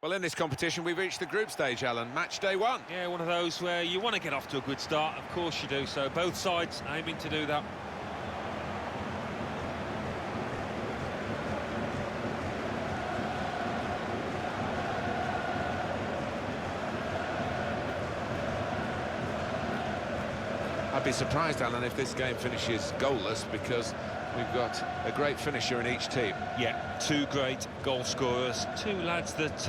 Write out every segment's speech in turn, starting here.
Well, in this competition, we've reached the group stage, Alan. Match day one. Yeah, one of those where you want to get off to a good start. Of course you do. So both sides aiming to do that. I'd be surprised, Alan, if this game finishes goalless, because we've got a great finisher in each team. Yeah, two great goal scorers. Two lads that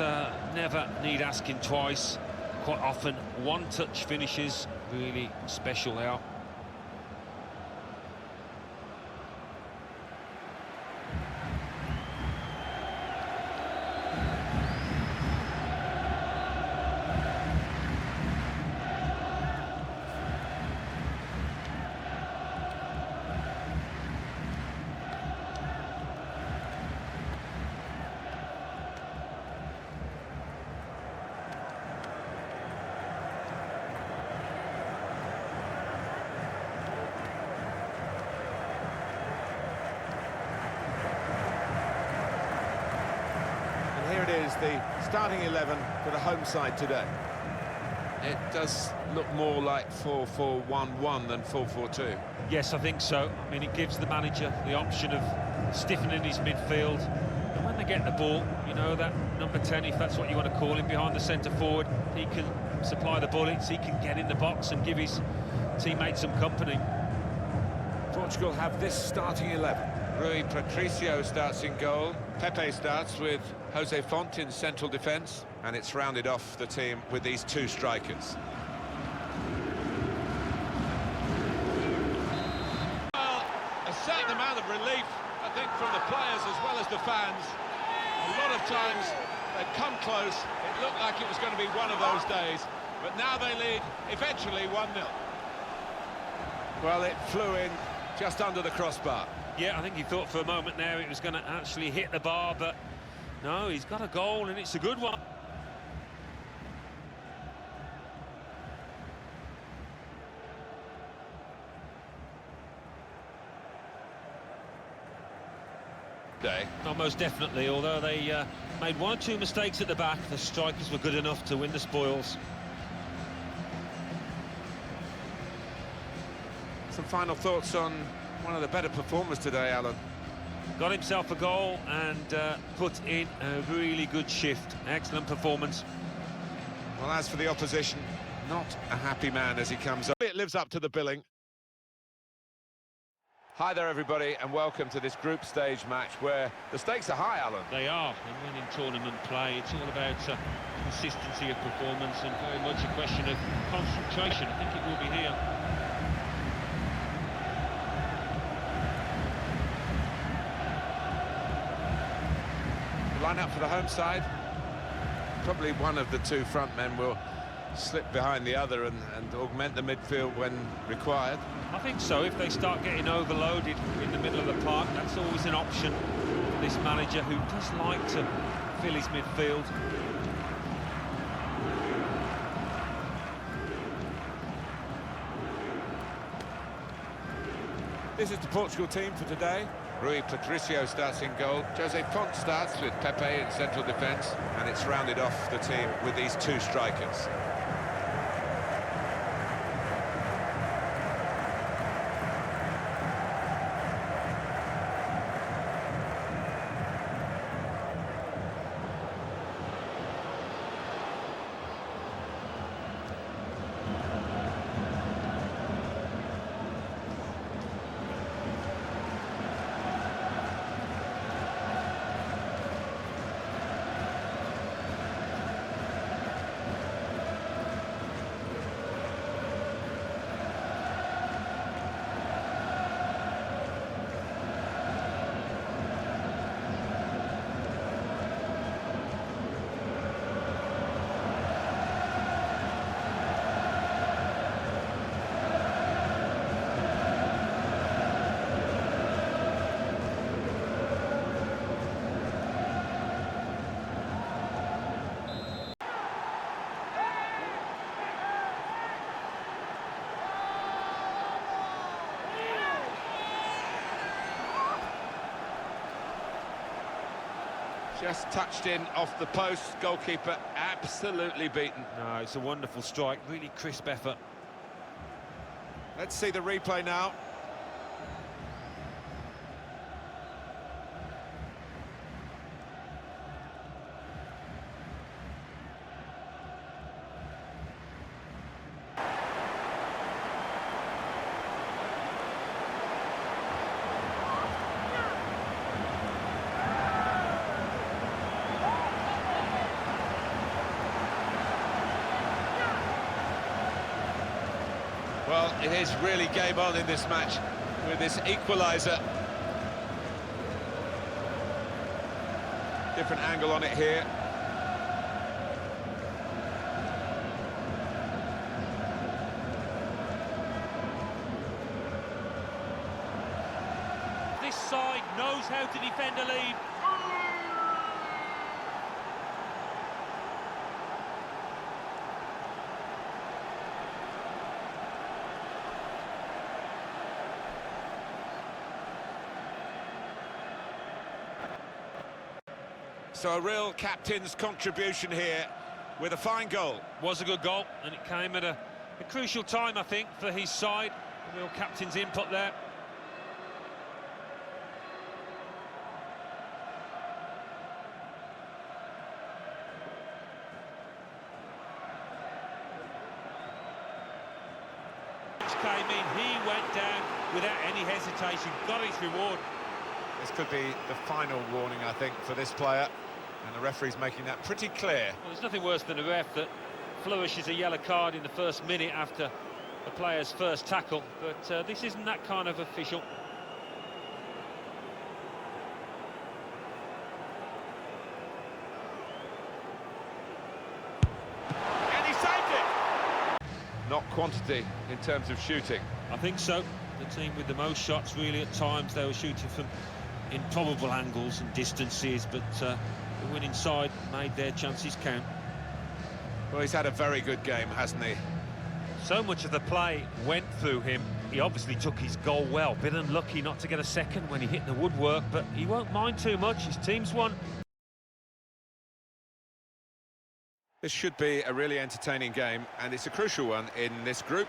never need asking twice. Quite often one-touch finishes, really special they are. Here it is, the starting 11 for the home side today. It does look more like 4-4-1-1 than 4-4-2. Yes, I think so. I mean, it gives the manager the option of stiffening his midfield. And when they get the ball, you know, that number 10, if that's what you want to call him, behind the centre forward, he can supply the bullets, he can get in the box and give his teammates some company. Portugal have this starting 11. Rui Patricio starts in goal. Pepe starts with Jose Font in central defence, and it's rounded off the team with these two strikers. Well, a certain amount of relief, I think, from the players as well as the fans. A lot of times they've come close. It looked like it was going to be one of those days, but now they lead eventually 1-0. Well, it flew in just under the crossbar. Yeah, I think he thought for a moment there it was going to actually hit the bar, but no, he's got a goal and it's a good one. Most definitely, although they made one or two mistakes at the back, the strikers were good enough to win the spoils. Some final thoughts on one of the better performers today, Alan. Got himself a goal and put in a really good shift. Excellent performance. Well, as for the opposition, not a happy man as he comes up. It lives up to the billing. Hi there, everybody, and welcome to this group stage match where the stakes are high, Alan. They are. In winning tournament play, it's all about consistency of performance and very much a question of concentration. I think it will be here. Line up for the home side. Probably one of the two front men will slip behind the other and augment the midfield when required. I think so. If they start getting overloaded in the middle of the park, that's always an option for this manager who does like to fill his midfield. This is the Portugal team for today. Rui Patricio starts in goal. Jose Font starts with Pepe in central defence, and it's rounded off the team with these two strikers. Just touched in off the post, goalkeeper absolutely beaten. No, it's a wonderful strike, really crisp effort. Let's see the replay now. Well, it is really game on in this match with this equaliser. Different angle on it here. This side knows how to defend a lead. So a real captain's contribution here with a fine goal. Was a good goal, and it came at a crucial time, I think, for his side. A real captain's input there. Came in, he went down without any hesitation, got his reward. This could be the final warning, I think, for this player, and the referee's making that pretty clear. Well, there's nothing worse than a ref that flourishes a yellow card in the first minute after the player's first tackle, but this isn't that kind of official. And he saved it! Not quantity in terms of shooting. I think so. The team with the most shots, really, at times they were shooting from improbable angles and distances, but the winning side made their chances count. Well, he's had a very good game, hasn't he? So much of the play went through him. He obviously took his goal well. Bit unlucky not to get a second when he hit the woodwork, but he won't mind too much. His team's won. This should be a really entertaining game, and it's a crucial one in this group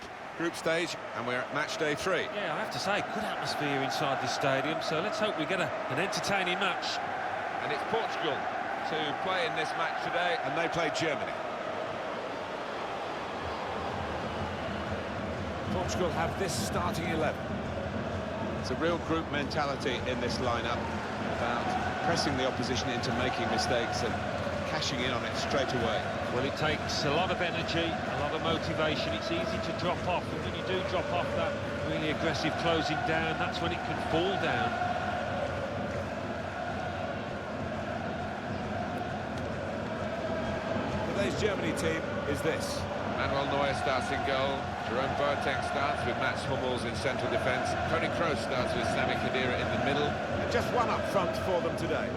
stage, and we're at match day 3. Yeah, I have to say, good atmosphere inside this stadium, so let's hope we get an entertaining match. And it's Portugal to play in this match today, and they play Germany. Portugal have this starting 11. It's a real group mentality in this lineup, about pressing the opposition into making mistakes and cashing in on it straight away. Well, it takes a lot of energy, a lot of motivation. It's easy to drop off, and when you do drop off that really aggressive closing down, that's when it can fall down. Today's Germany team is this. Manuel Neuer starts in goal. Jerome Boateng starts with Mats Hummels in central defence. Toni Kroos starts with Sami Khedira in the middle. And just one up front for them today.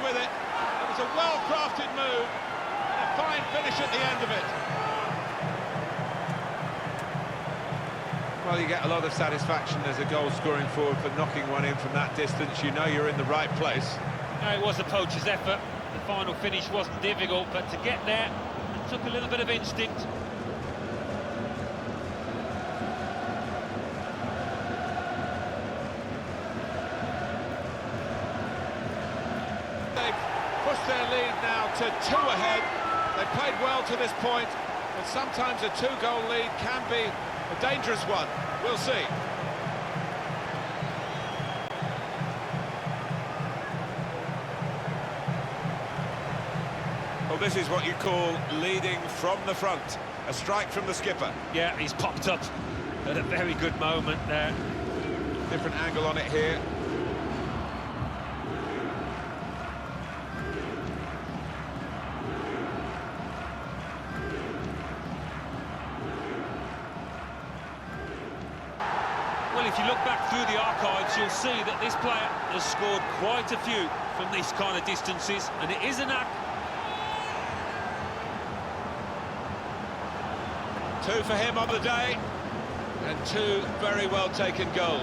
With it. It was a well-crafted move and a fine finish at the end of it. Well, you get a lot of satisfaction as a goal-scoring forward for knocking one in from that distance. You know you're in the right place. No, it was a poacher's effort. The final finish wasn't difficult, but to get there, it took a little bit of instinct. to 2 ahead. They played well to this point, but sometimes a 2-goal lead can be a dangerous one. We'll see. Well, this is what you call leading from the front. A strike from the skipper. Yeah, he's popped up at a very good moment there. Different angle on it here. Well, if you look back through the archives, you'll see that this player has scored quite a few from these kind of distances, and it is a knack. 2 for him on the day, and 2 very well taken goals.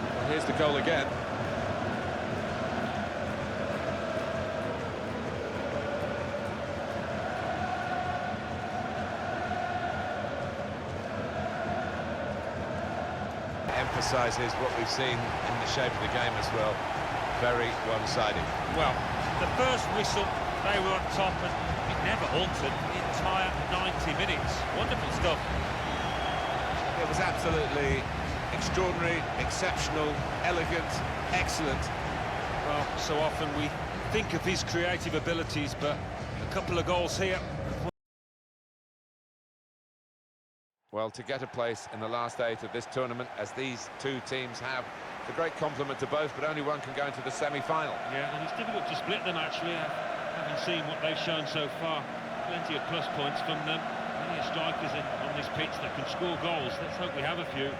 Well, here's the goal again. Emphasises what we've seen in the shape of the game as well. Very one-sided. Well, the first whistle, they were on top, and it never altered the entire 90 minutes. Wonderful stuff. It was absolutely extraordinary, exceptional, elegant, excellent. Well, so often we think of his creative abilities, but a couple of goals here. Well, to get a place in the last 8 of this tournament, as these two teams have, it's a great compliment to both, but only one can go into the semi-final. Yeah, and it's difficult to split them, actually, having seen what they've shown so far. Plenty of plus points from them. Plenty of strikers on this pitch that can score goals. Let's hope we have a few.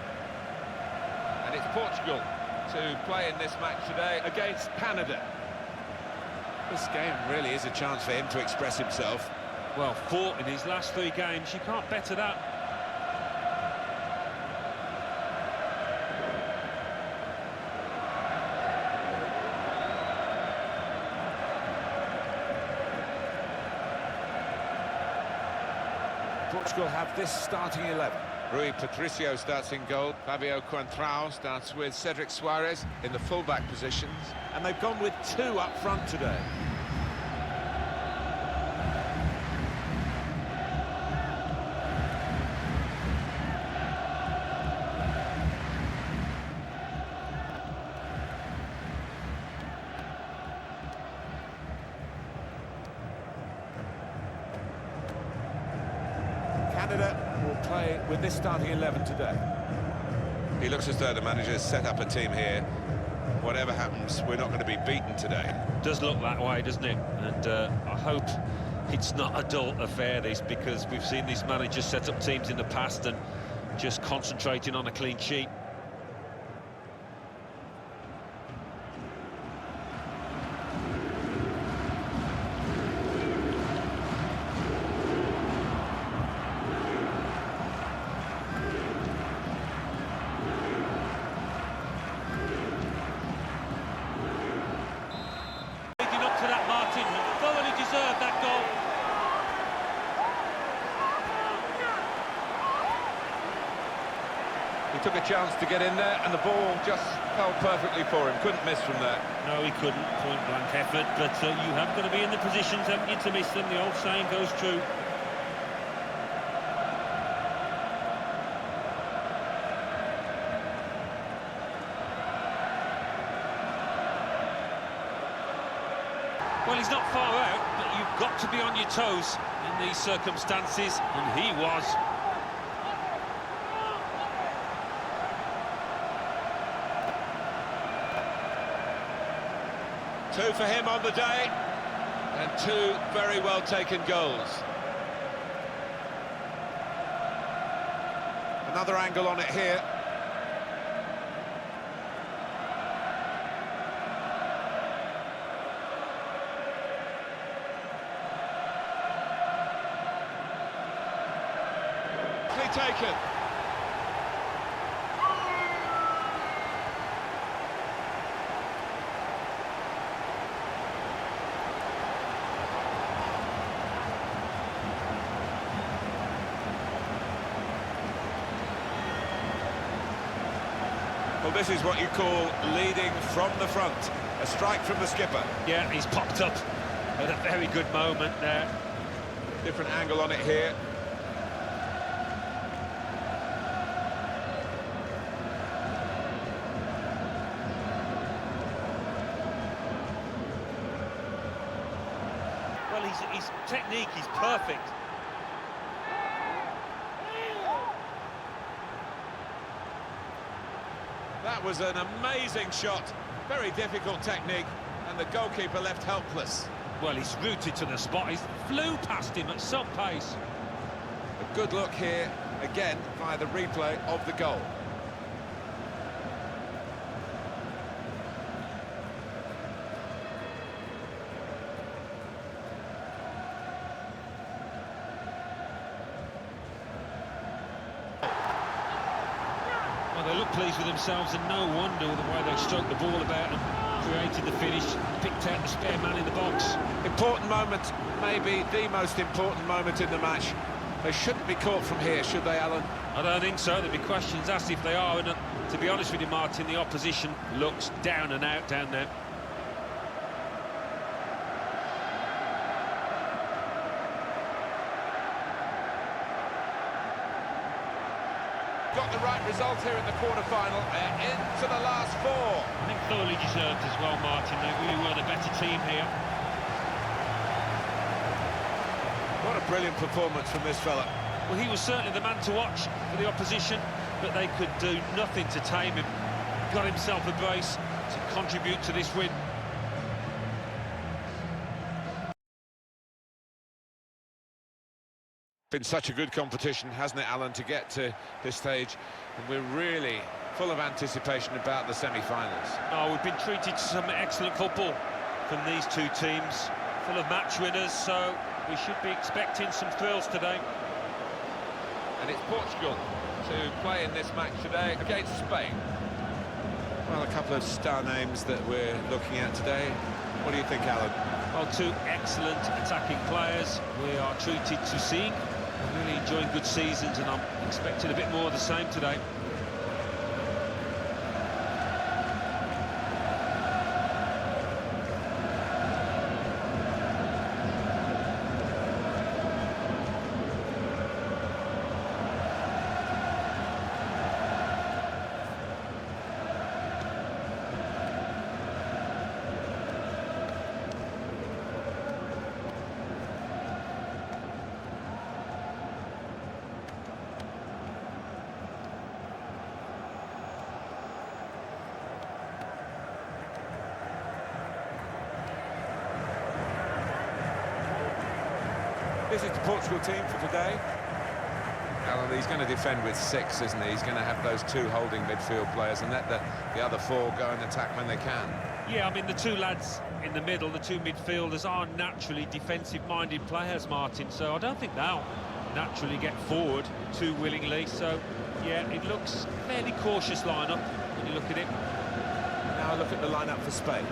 And it's Portugal to play in this match today against Canada. This game really is a chance for him to express himself. Well, 4 in his last 3 games, you can't better that. Portugal have this starting 11. Rui Patricio starts in goal. Fabio Coentrão starts with Cedric Soares in the full-back positions. And they've gone with 2 up front today. Canada will play with this starting 11 today. He looks as though the manager's set up a team here. Whatever happens, we're not going to be beaten today. Does look that way, doesn't it? And I hope it's not a dull affair, this, because we've seen these managers set up teams in the past and just concentrating on a clean sheet. He took a chance to get in there, and the ball just fell perfectly for him. Couldn't miss from there. No, he couldn't. Point-blank effort, but you have got to be in the positions, haven't you, to miss them? The old saying goes true. Well, he's not far out, but you've got to be on your toes in these circumstances, and he was. Two for him on the day, and 2 very well taken goals. Another angle on it here. Taken. Well, this is what you call leading from the front. A strike from the skipper. Yeah, he's popped up at a very good moment there. Different angle on it here. Well, his technique is perfect. That was an amazing shot. Very difficult technique, and the goalkeeper left helpless. Well, he's rooted to the spot. He flew past him at some pace. A good look here, again, via the replay of the goal. Well, they look pleased with themselves, and no wonder with the way they stroked the ball about and created the finish, picked out the spare man in the box. Important moment, maybe the most important moment in the match. They shouldn't be caught from here, should they, Alan? I don't think so. There'll be questions asked if they are, and to be honest with you, Martin, the opposition looks down and out down there. Got the right result here in the quarter-final, into the last four. I think thoroughly deserved as well, Martin. They really were the better team here. What a brilliant performance from this fella. Well, he was certainly the man to watch for the opposition, but they could do nothing to tame him. Got himself a brace to contribute to this win. Been such a good competition, hasn't it, Alan, to get to this stage, and we're really full of anticipation about the semi-finals. Oh, we've been treated to some excellent football from these two teams, full of match winners, so we should be expecting some thrills today. And it's Portugal to play in this match today against Spain. Well, a couple of star names that we're looking at today. What do you think, Alan? Well, two excellent attacking players we are treated to seeing. We're really enjoying good seasons, and I'm expecting a bit more of the same today. This is the Portugal team for today. Alan, he's going to defend with 6, isn't he? He's going to have those 2 holding midfield players and let the other 4 go and attack when they can. Yeah, I mean, the 2 lads in the middle, the 2 midfielders, are naturally defensive-minded players, Martin, so I don't think they'll naturally get forward too willingly. So, yeah, it looks a fairly cautious lineup when you look at it. Now look at the lineup for Spain.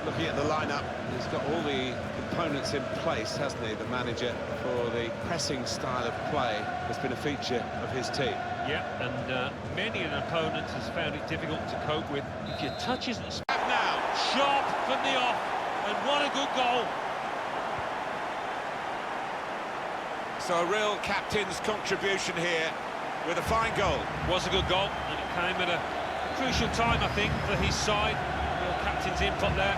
Looking at the lineup, he's got all the components in place, hasn't he, the manager, for the pressing style of play that's been a feature of his team. Yeah, and many an opponent has found it difficult to cope with. If your touch isn't Now, sharp from the off, and what a good goal. So a real captain's contribution here with a fine goal. Was a good goal, and it came at a crucial time, I think, for his side. Real captain's input there.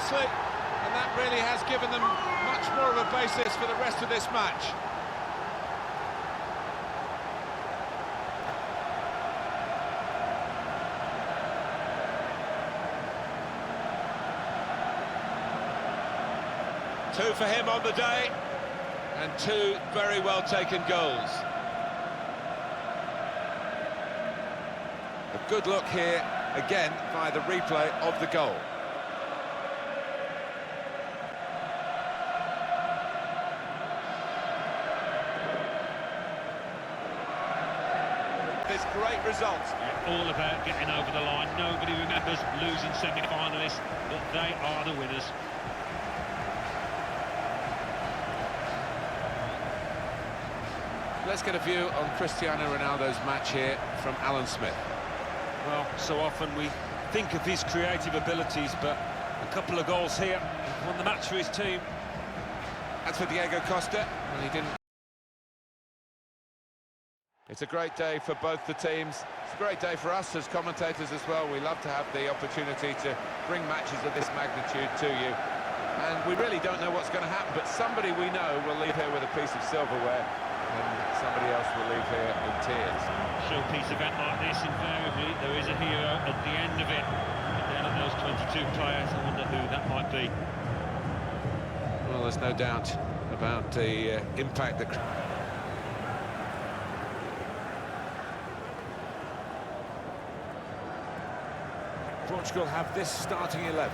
nicely, and that really has given them much more of a basis for the rest of this match. Two for him on the day, and 2 very well taken goals. A good look here, again, via the replay of the goal. This great result. All about getting over the line. Nobody remembers losing semi-finalists, but they are the winners. let's get a view on Cristiano Ronaldo's match here from Alan Smith. Well, so often we think of his creative abilities, but a couple of goals here won the match for his team. As for Diego Costa, well, he didn't. It's a great day for both the teams. It's a great day for us as commentators as well. We love to have the opportunity to bring matches of this magnitude to you. And we really don't know what's going to happen, but somebody we know will leave here with a piece of silverware, and somebody else will leave here in tears. Showpiece event like this, invariably, there is a hero at the end of it. And down at those 22 players, I wonder who that might be. Well, there's no doubt about the impact that... Portugal have this starting 11.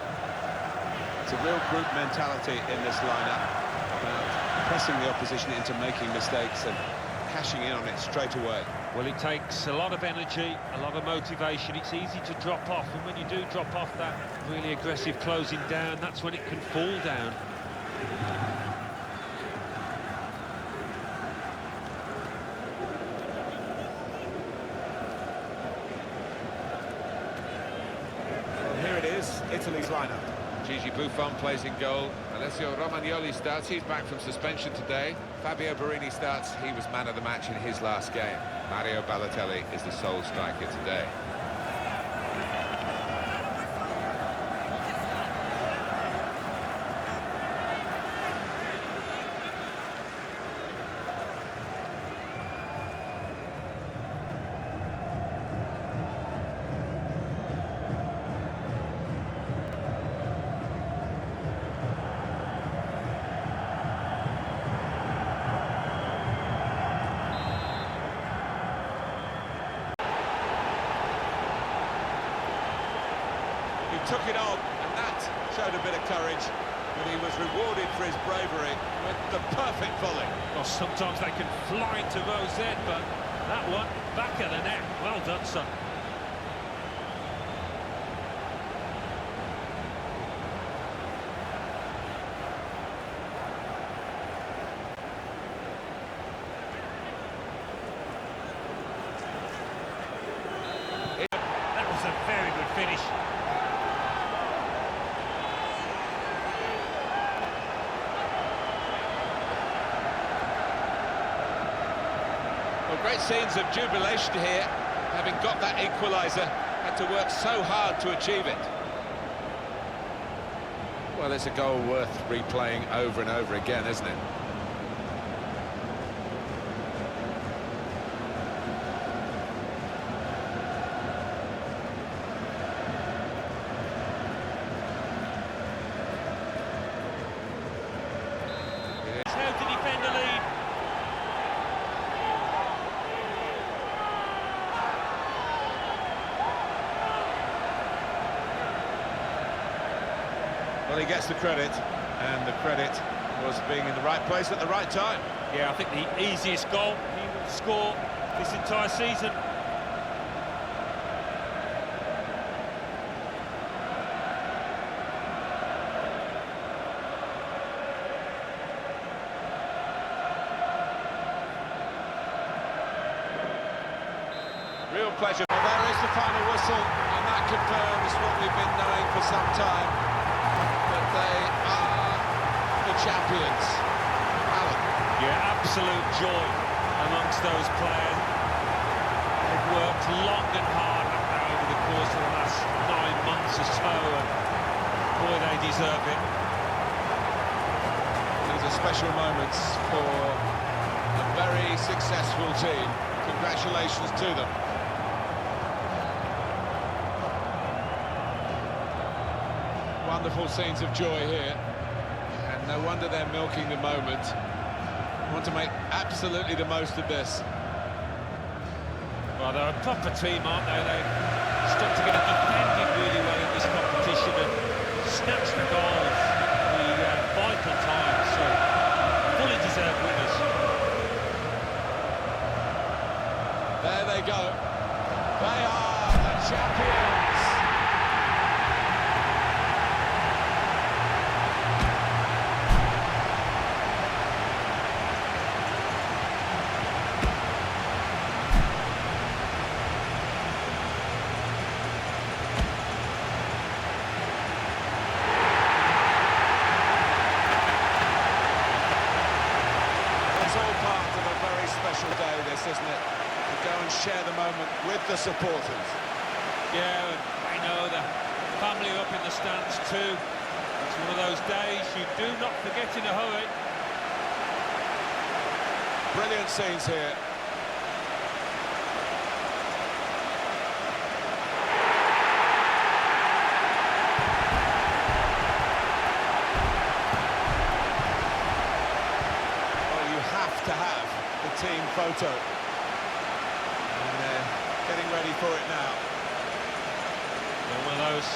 It's a real group mentality in this lineup about pressing the opposition into making mistakes and cashing in on it straight away. Well, it takes a lot of energy, a lot of motivation. It's easy to drop off, and when you do drop off that really aggressive closing down, that's when it can fall down. Here it is, Italy's lineup. Gigi Buffon plays in goal. Alessio Romagnoli starts, he's back from suspension today. Fabio Borini starts, he was man of the match in his last game. Mario Balotelli is the sole striker today. Took it on, and that showed a bit of courage, but he was rewarded for his bravery with the perfect volley. Well, sometimes they can fly into Rose Ed, but that one, back of the net. Well done, son. That was a very good finish. Well, great scenes of jubilation here, having got that equaliser, had to work so hard to achieve it. Well, it's a goal worth replaying over and over again, isn't it? How to defend a lead. Well, he gets the credit, and the credit was being in the right place at the right time. Yeah, I think the easiest goal he will score this entire season. Real pleasure. Well, there is the final whistle, and that confirms what we've been knowing for some time, that they are the champions. Alan. Yeah, absolute joy amongst those players. They've worked long and hard over the course of the last 9 months or so, and boy, they deserve it. These are special moments for a very successful team. Congratulations to them. Wonderful scenes of joy here, and no wonder they're milking the moment. Want to make absolutely the most of this. Well, they're a proper team, aren't they? They stuck together, defended really well in this competition and snatched the goals at the vital time, so fully deserved winners. There they go. They are the champions. isn't it? To go and share the moment with the supporters. Yeah, and I know the family up in the stands too. It's one of those days you do not forget in a hurry. Brilliant scenes here. Well, you have to have the team photo. And they're getting ready for it now. One of those